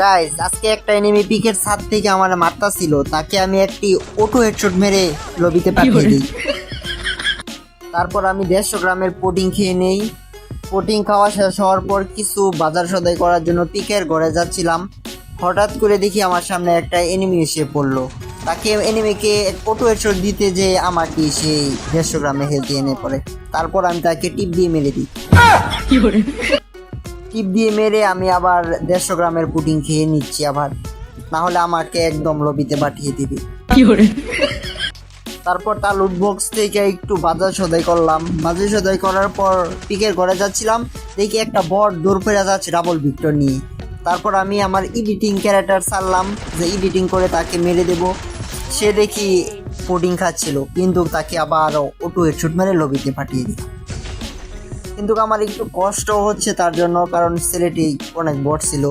Guys আজকে একটা enemy পিকের ছাদ থেকে আমার মারতাছিল, তাকে আমি একটি অটো হেডশট মেরে লবিতে পাঠিয়ে দিই। তারপর আমি 150 গ্রামের পুডিং খেয়ে নেই। পুডিং খাওয়া শেষ হওয়ার পর কিছু বাজার সদাই করার জন্য পিকের ঘরে যাচ্ছিলাম। হঠাৎ করে দেখি আমার সামনে একটা এনিমি এসে পড়লো। তাকে এনিমিকে অটো হেডশট দিতে যে আমাকে সেই 150 গ্রামে হেলথ এনে পড়ে। তারপর আমি তাকে টিপ দিয়ে মেরে দিই। টিপ দিয়ে মেরে আমি আবার 150 গ্রামের পুডিং খেয়ে নিচ্ছি আবার, না হলে আমাকে একদম লবিতে পাঠিয়ে দিবি। তারপর তার লুট বক্স থেকে একটু বাজার সদাই করলাম। বাজার সদাই করার পর পিকের ঘরে যাচ্ছিলাম, দেখি একটা বট দৌড় করে যাচ্ছে ডাবল ভিক্টর নিয়ে। তারপর আমি আমার এডিটিং ক্যারেক্টার ছাড়লাম যে এডিটিং করে তাকে মেরে দেব। সে দেখি পুডিং খাচ্ছিল, কিন্তু তাকে আবার অটো হেডশট মেরে লবিতে পাঠিয়ে দিই। কিন্তু আমার একটু কষ্ট হচ্ছে তার জন্য, কারণ ছেলেটি অনেক বট ছিল।